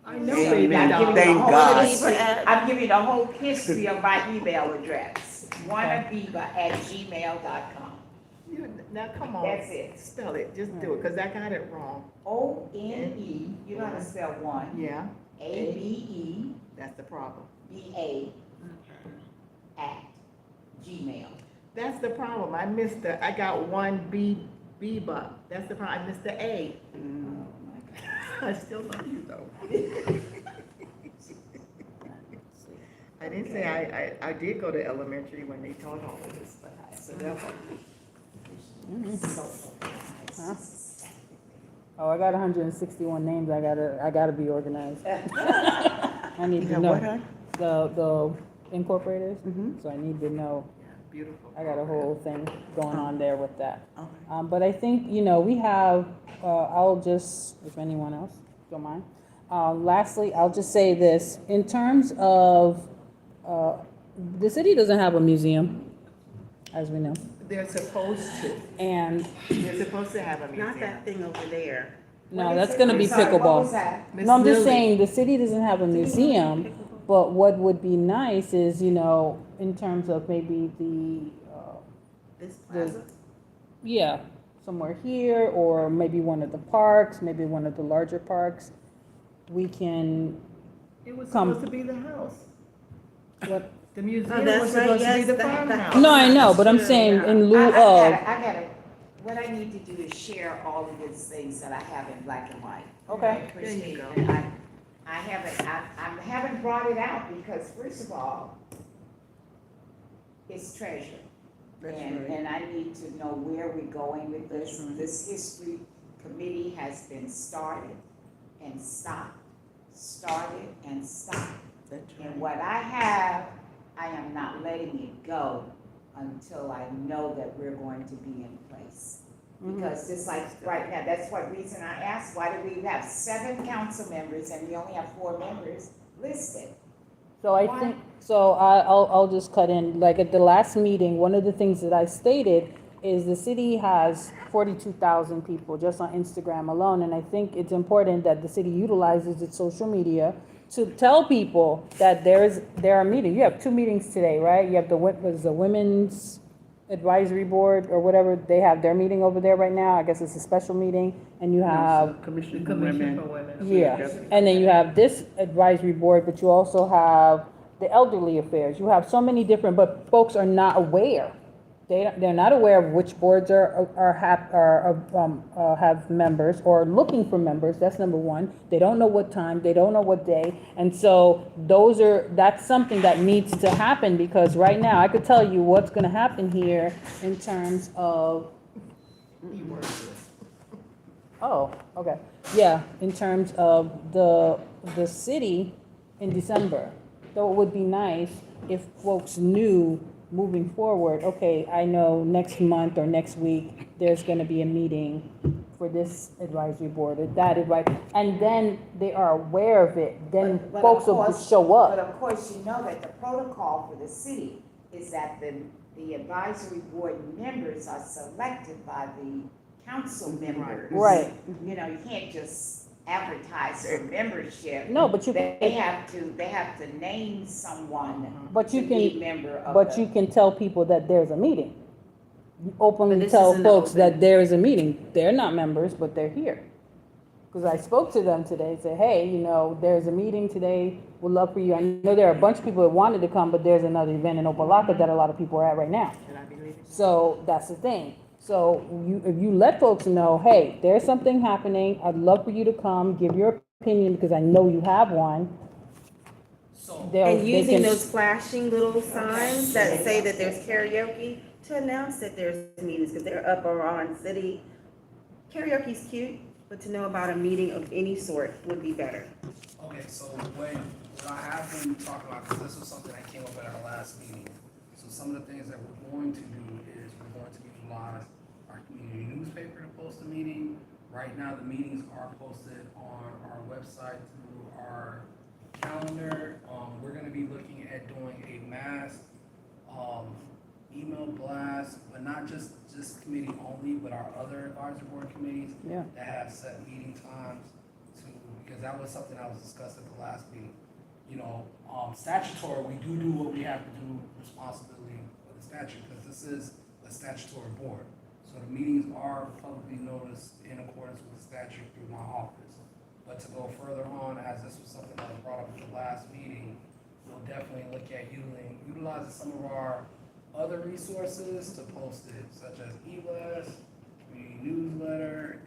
I know, Amen. baby I'm doll. giving you the Thank whole God. history- I'm giving you the whole history of my email address, oneabiba@gmail.com. Now, come on. That's it. Spell it, just do it, because I got it wrong. O-N-E, you know how to spell one, Yeah, A-B-E-B-A that's the problem. at Gmail. That's the problem. I got one B-Buck. That's the problem. I missed the A. I still love you though. I didn't say I did go to elementary when they taught all of this, but so that one. oh, I got 161 names. I gotta be organized. I need You to got know what, hon? the incorporators. Mhm. So I need to know. Beautiful. I got a whole thing going on there with that. Okay. But I think, we have, I'll just, if anyone else don't mind. Lastly, I'll just say this, in terms of, the city doesn't have a museum, as we know. They're supposed to. And, They're supposed to have a museum. Not that thing over there. no, that's gonna be Sorry, what was pickleball. that? Miss No, I'm just Lily. saying, the city doesn't have a museum, but what would be nice is, in terms of maybe This plaza. yeah, somewhere here, or maybe one of the parks, maybe one of the larger parks, we can, It was Come. supposed to be the house. what, The museum Oh, that's was right, supposed to be yes, the the farmhouse. no, I know, but I'm saying in lieu I of, got it. What I need to do is share all of these things that I have in black and white. Okay. I There you appreciate go. that. I haven't brought it out because first of all, it's treasure. That's And, right. and I need to know where we're going with this. That's right. This history committee has been started and stopped, started and stopped. That's And right. what I have, I am not letting it go until I know that we're going to be in place. Because just like right now, that's what reason I asked, why do we have 7 council members and we only have 4 members listed? so I think, I'll just cut in, like at the last meeting, one of the things that I stated is the city has 42,000 people just on Instagram alone, and I think it's important that the city utilizes its social media to tell people that there are meetings. You have 2 meetings today, right? You have the Women's Advisory Board or whatever, they have their meeting over there right now. I guess it's a special meeting, and you have, Commission The for Commission for Women. Women. yeah, and then you have this advisory board, but you also have, the elderly affairs. You have so many different, but folks are not aware. They're not aware of which boards have members or looking for members. That's number one. They don't know what time, they don't know what day. And so that's something that needs to happen, because right now I could tell you what's gonna happen here in terms of, oh, okay. Yeah, in terms of the city in December. So it would be nice if folks knew moving forward, okay, I know next month or next week, there's gonna be a meeting for this advisory board or that advisory, and then they are aware of it, then But of folks will course- show But up. of course, you know that the protocol for the city is that the advisory board members are selected by the council members. Right. You know, you can't just advertise for membership. No, but you They can, have to name someone but to you be can, member of but the. you can tell people that there's a meeting. You openly But this tell isn't folks that open. there is a meeting. They're not members, but they're here. Because I spoke to them today, said, hey, there's a meeting today, would love for you. I know there are a bunch of people that wanted to come, but there's another event in Opelika that a lot of people are at right now. Should I be leaving? So that's the thing. So if you let folks know, hey, there's something happening, I'd love for you to come, give your opinion, because I know you have one. So, They using can- those flashing little signs that say that there's karaoke to announce that there's meetings, because they're up around city. Karaoke's cute, but to know about a meeting of any sort would be better. okay, so what I have been talking about, because this was something that came up at our last meeting. So some of the things that we're going to do is we're going to utilize our community newspaper to post the meeting. Right now, the meetings are posted on our website through our calendar. We're gonna be looking at doing a mass, email blast, but not just this committee only, but our other advisory board committees Yeah. that have set meeting times because that was something that was discussed at the last meeting. Statutory, we do what we have to do responsibility for the statute, because this is a statutory board. So the meetings are publicly noticed in accordance with the statute through my office. But to go further on, as this was something that was brought up at the last meeting, we'll definitely look at utilizing some of our other resources to post it, such as eBlast, community newsletter,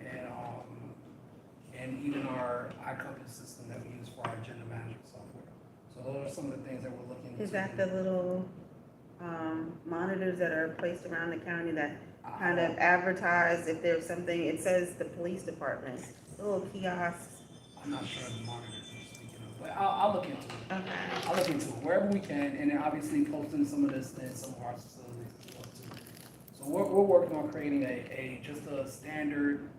and even our iCompass system that we use for our agenda management software. So those are some of the things that we're looking into. Is that the little, monitors that are placed around the county that kind of advertise if there's something, it says the police department, little kiosks? I'm not sure of the monitors you're speaking of, but I'll look into it. Okay. I'll look into it wherever we can, and then obviously posting some of this in some of our facilities as well too. So we're working on creating just a standard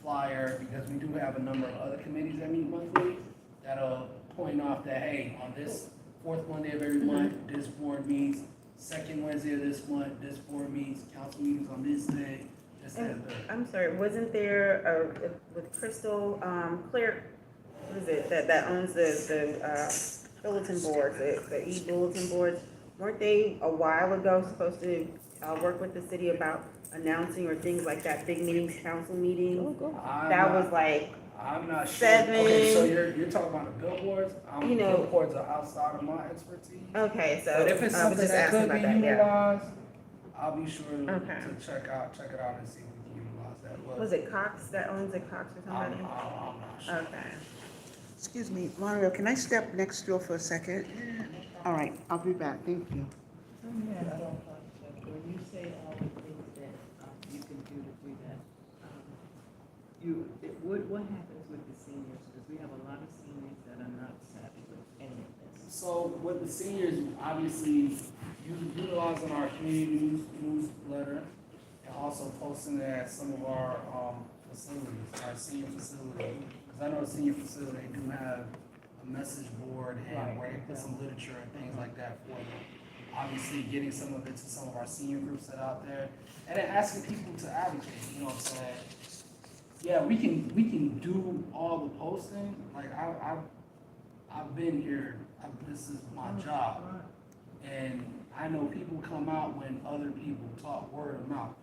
flyer, because we do have a number of other committees that meet monthly that'll point off that, hey, on this fourth Monday of every month, this board meets, second Wednesday of this month, this board meets, council meetings on this day, this, that, and that. I'm sorry, wasn't there, with Crystal, Clear, what is it, that owns the bulletin boards, the e-bulletin boards? Weren't they a while ago supposed to, work with the city about announcing or things like that, big meetings, council meetings? That was like, I'm not sure. 7. Okay, so you're talking about the billboards? You know- Billboards are outside of my expertise. okay, so, But if it's I was something just that asking could be about that, yeah. utilized, I'll be sure Okay. to check it out and see if we can utilize that. But Was it Cox that owns it, Cox or I'm somebody? not sure. Okay. Excuse me, Mario, can I step next door for a second? All right, I'll be back, thank you. When you say all the things that you can do that, what happens with the seniors? Because we have a lot of seniors that are not savvy with any of this. So with the seniors, obviously, utilizing our community newsletter and also posting it at some of our facilities, our senior facilities. Because I know a senior facility, they do have a message board and where they put some literature and things like that for them. Obviously, getting some of it to some of our senior groups that are out there, and then asking people to advocate, you know what I'm saying? Yeah, we can do all the posting, like I've been here, this is my job. And I know people come out when other people talk word of mouth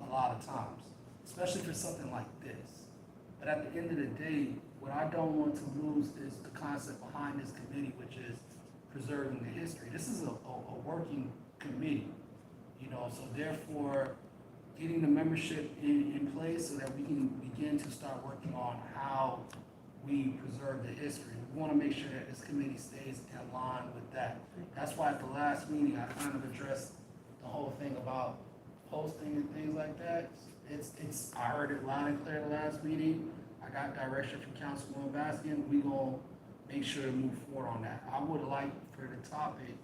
a lot of times, especially for something like this. But at the end of the day, what I don't want to lose is the concept behind this committee, which is preserving the history. This is a working committee, you know, so therefore, getting the membership in place so that we can begin to start working on how we preserve the history. We want to make sure that this committee stays in line with that. That's why at the last meeting, I kind of addressed the whole thing about posting and things like that. I heard it loud and clear the last meeting. I got direction from Councilwoman Baskin. We gonna make sure to move forward on that. I would like for the topic,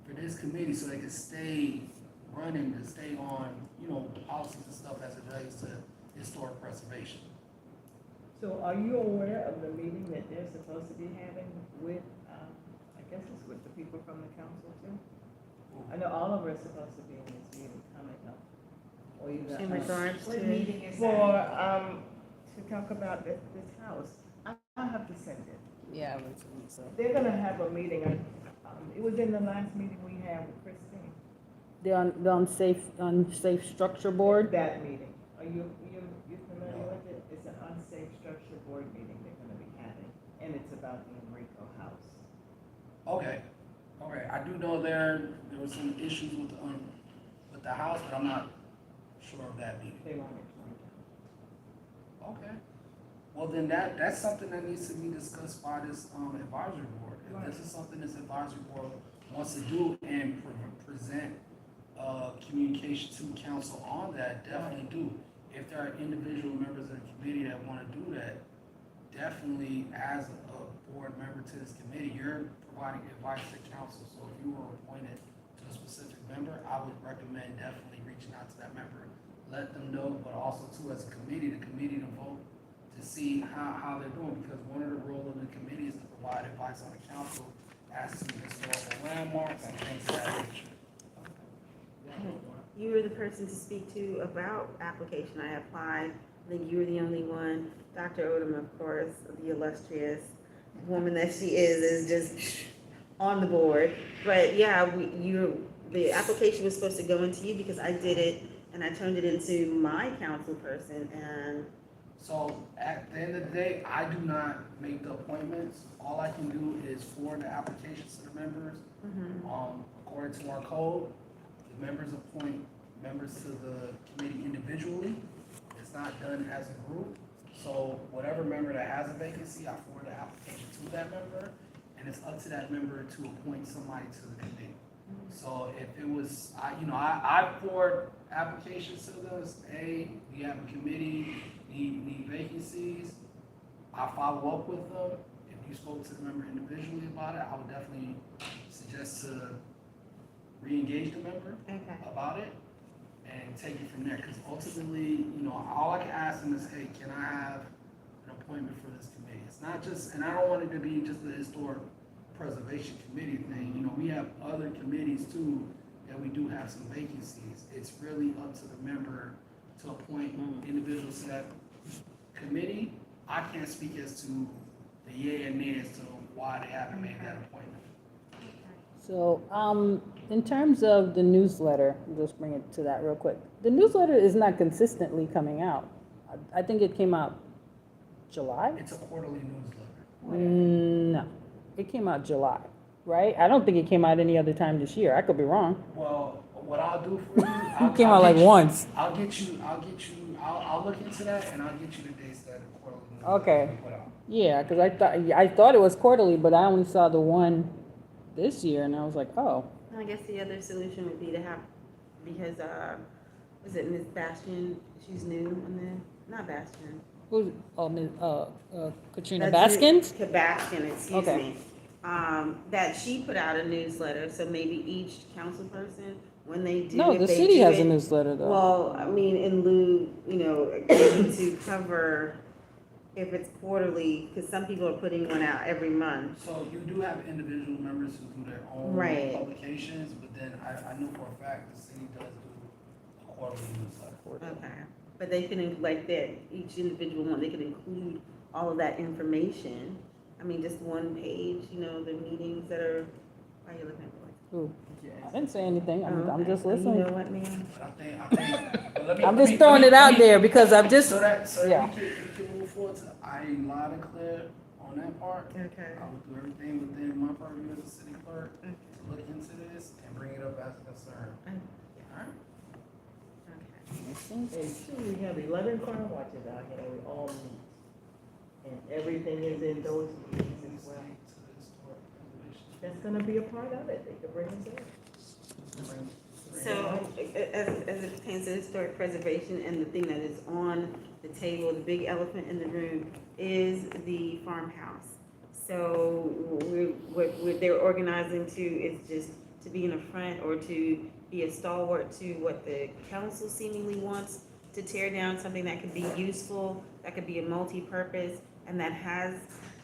for this committee, so they can stay running, to stay on, you know, policies and stuff as it relates to historic preservation. So are you aware of the meeting that they're supposed to be having with, I guess it's with the people from the council too? I know Oliver is supposed to be in this meeting coming up. Or either. In regards What to, meeting is For, that? to talk about this house. I'll have to send it. Yeah, I would say so. They're gonna have a meeting, it was in the last meeting we had with Christine. The unsafe structure board? That meeting. Are you familiar with it? It's an unsafe structure board meeting they're gonna be having, and it's about the Enrico house. Okay, all right. I do know there were some issues with the house, but I'm not sure of that meeting. They won't explain it. Okay. Well, then that's something that needs to be discussed by this advisory board. If this is something this advisory board wants to do and present communication to council on that, definitely do. If there are individual members of the committee that want to do that, definitely as a board member to this committee, you're providing advice to council. So if you were appointed to a specific member, I would recommend definitely reaching out to that member, let them know, but also too as a committee, the committee to vote to see how they're doing, because one of the roles of the committee is to provide advice on the council as to historical landmarks and things of that nature. you were the person to speak to about application. I applied. I think you were the only one. Dr. Odom, of course, the illustrious woman that she is just on the board. But yeah, the application was supposed to go into you because I did it and I turned it into my council person, and So at the end of the day, I do not make the appointments. All I can do is forward the applications to the members. According to our code, the members appoint members to the committee individually. It's not done as a group. So whatever member that has a vacancy, I forward the application to that member, and it's up to that member to appoint somebody to the committee. So if it was, I forward applications to those, hey, we have a committee, need vacancies, I follow up with them. If you spoke to the member individually about it, I would definitely suggest to re-engage the member okay. about it and take it from there. Because ultimately, all I can ask them is, hey, can I have an appointment for this committee? It's not just, and I don't want it to be just a historic preservation committee thing. We have other committees too that we do have some vacancies. It's really up to the member to appoint individuals to that committee. I can't speak as to the yay and nay as to why they haven't made that appointment. So, in terms of the newsletter, I'll just bring it to that real quick. The newsletter is not consistently coming out. I think it came out July? It's a quarterly newsletter. No, it came out July, right? I don't think it came out any other time this year. I could be wrong. Well, what I'll do for you, It came out like once. I'll look into that and I'll get you the dates that the quarterly newsletter Okay. will put out. Yeah, because I thought it was quarterly, but I only saw the one this year, and I was like, oh. I guess the other solution would be to have, because, was it Ms. Bastian? She's new on there? Not Bastian. Who's, oh, Ms., Katrina That's Baskin? Baskin, excuse Okay. me. That she put out a newsletter, so maybe each council person, when they do. No, if the they city do has a it- newsletter though. Well, I mean, in lieu, maybe to cover if it's quarterly, because some people are putting one out every month. So you do have individual members who do their own Right. publications, but then I know for a fact the city does do a quarterly newsletter. Okay, but they can, like that, each individual one, they can include all of that information. I mean, just one page, the meetings that are, why are you looking for? Ooh, I didn't say anything. I'm just You know listening. what, ma'am? But I think, but let me- I'm let just me- throwing let it me- out there because I've just, So that yeah. we can move forward to, I loud and clear on that part. Okay. I would do everything within my purview as a city clerk. part to look into this and bring it up as a concern. Alright? And two, we have 11 farm watches out here, we all meet. And everything is in those meetings as well. To the historic preservation. That's gonna be a part of it, they could bring us in. So, as it pertains to historic preservation, and the thing that is on the table, the big elephant in the room, is the farmhouse. So, what they're organizing to is just to be in the front or to be a stalwart to what the council seemingly wants to tear down, something that could be useful, that could be a multi-purpose, and that has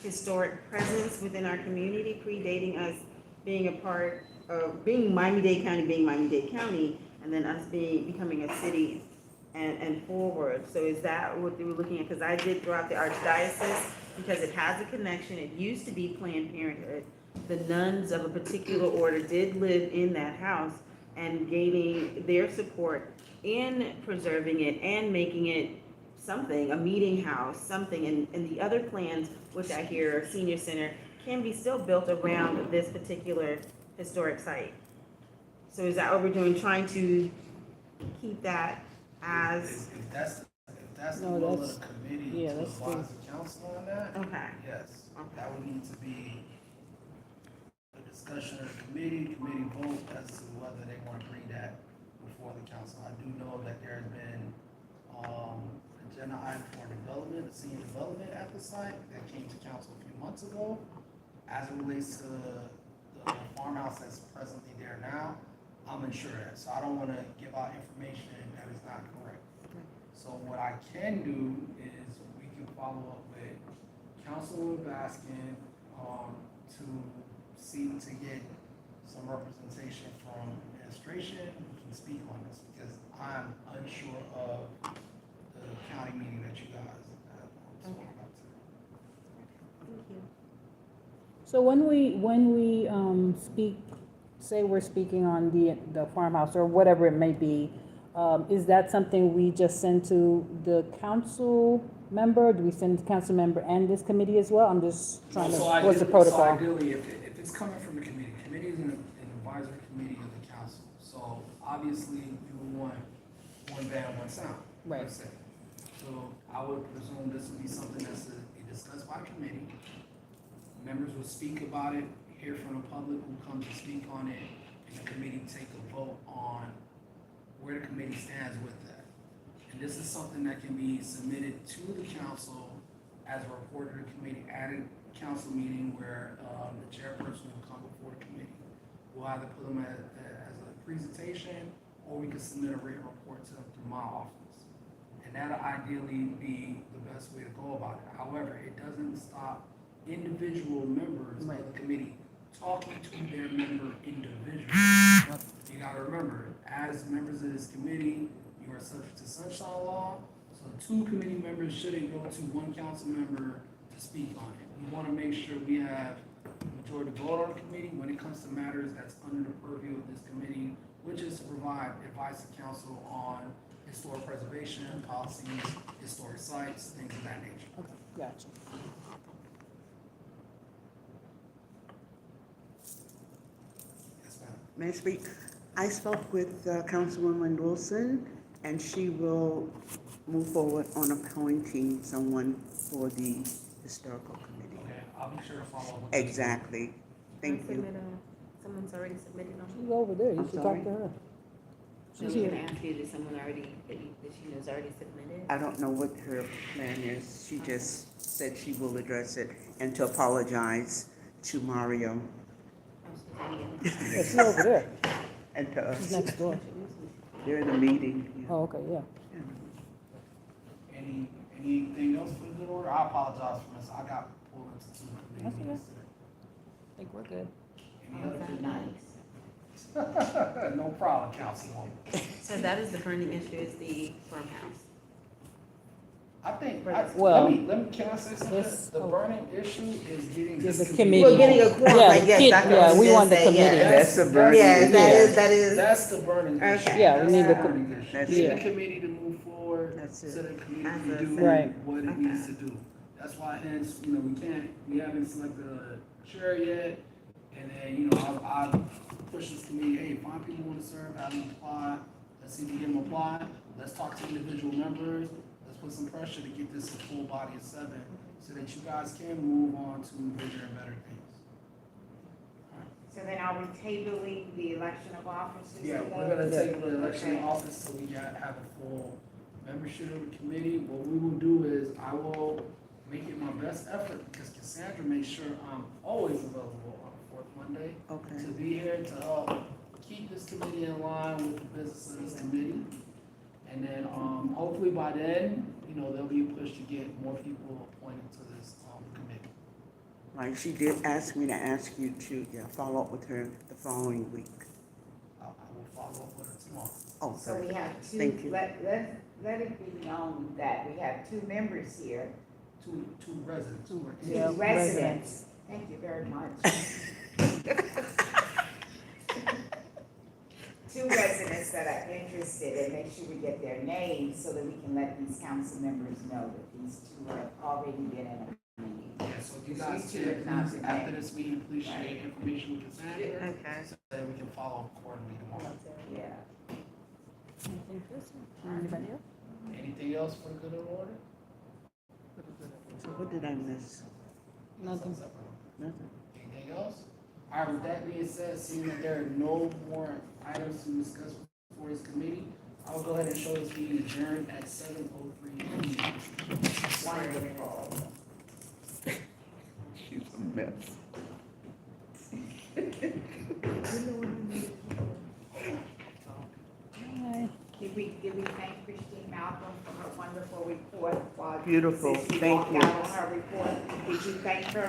historic presence within our community, predating us being a part of, being Miami-Dade County, and then us becoming a city and forward. So is that what they were looking at? Because I did throw out the Archdiocese, because it has a connection. It used to be Planned Parenthood. The nuns of a particular order did live in that house, and gaining their support in preserving it and making it something, a meeting house, something, and the other plans, which I hear, senior center, can be still built around this particular historic site. So is that what we're doing, trying to keep that as, If that's the No, will of that's- the committee yeah, to that's the- advise the council on that, okay, yes, that would need to be a discussion of the committee vote as to whether they want to bring that before the council. I do know that there's been, agenda item for development, senior development at the site that came to council a few months ago. As it relates to the farmhouse that's presently there now, I'm unsure of that, so I don't want to give out information that is not correct. So what I can do is we can follow up with Councilwoman Baskin, to seek to get some representation from administration who can speak on this, because I'm unsure of the county meeting that you guys have spoken about today. So when we speak, say we're speaking on the farmhouse or whatever it may be, is that something we just send to the council member? Do we send the council member and this committee as well? I'm just trying to, what's the So protocol? ideally, if it's coming from the committee is an advisory committee of the council. So obviously, you would want one band, one sound. Right. per se. So I would presume this would be something that's to be discussed by committee. Members will speak about it, hear from the public who comes to speak on it, and the committee take a vote on where the committee stands with that. And this is something that can be submitted to the council as a report to the committee at a council meeting where the chairperson will come before the committee. We'll either put them as a presentation, or we can submit a written report to them through my office. And that'll ideally be the best way to go about it. However, it doesn't stop individual members of the committee talking to their member individually. You gotta remember, as members of this committee, you are subject to sunshine law, so two committee members shouldn't go to one council member to speak on it. We wanna make sure we have majority vote on the committee when it comes to matters that's under the purview of this committee, which is to provide advice to council on historic preservation, policies, historic sites, things of that nature. Okay, gotcha. Yes, ma'am. May I speak? I spoke with Councilwoman Wilson, and she will move forward on appointing someone for the historical committee. Okay, I'll be sure to follow up with you. Exactly. Thank you. Someone's already submitted on. She's over there, you I'm should sorry? talk to her. I was gonna ask you, did someone already, that she knows already submitted? I don't know what her plan is. She just said she will address it and to apologize to Mario Yeah, she's over there, and to she's us. next door. They're in a meeting. Yeah. Oh, okay, yeah. Anything else for the good order? I apologize for this, I got pulled into two That's committee meetings I think we're good. today. Any other good Nice. No problem, Councilwoman. So that is the burning issue, is the farmhouse. I think, Well, can I say something? this- The burning issue is getting. Is this the committee. We're getting a quorum, Yeah, like, yes, kid- that's what I yeah, was we gonna want the say, committee. yes. That's the burning. Yes, that is. That's the burning issue. Okay. Yeah, we need That's the the burning issue. That's Need it. the committee to move forward, That's so it. the committee As can a do Right. what it Okay. needs to do. That's why hence, we haven't selected a chair yet, And then, you know, I push this committee, hey, find people who want to serve, have them apply. Let's see if we get them apply. Let's talk to individual members. Let's put some pressure to get this a full body of 7 so that you guys can move on to bigger and better things. So then are we tabling the election of officers? Yeah, again? we're gonna take the election Okay. office so we have a full membership of the committee. What we will do is I will make it my best effort because Cassandra makes sure I'm always available on the 4th Monday Okay. to be here to help keep this committee in line with the business of this committee. And then, hopefully by then, you know, there'll be a push to get more people appointed to this, committee. Right, she did ask me to ask you to, follow up with her the following week. I will follow up with her tomorrow. Oh, So we have two, Thank you. let it be known that we have 2 members here, Two residents who are in. 2 Yeah, residents. Thank you very much. 2 residents that are interested, and make sure we get their names so that we can let these council members know that these 2 have already been in a meeting. Yeah, so if you guys These two can, have not please, been after named. this meeting, please share Right. information with Cassandra, Okay. so that we can follow up accordingly tomorrow. Yeah. Anybody else? Anything else for the good of the order? So what did I miss? Nothing. Nothing. Anything else? All right, with that being said, seeing that there are no more items to discuss before this committee, I'll go ahead and show this meeting adjourned at 7:03 p.m. Wonderful. She's a mess. Bye. Did we thank Christine Malcolm for her wonderful report? Beautiful. Since she Thank walked you. out on her report, did you thank her?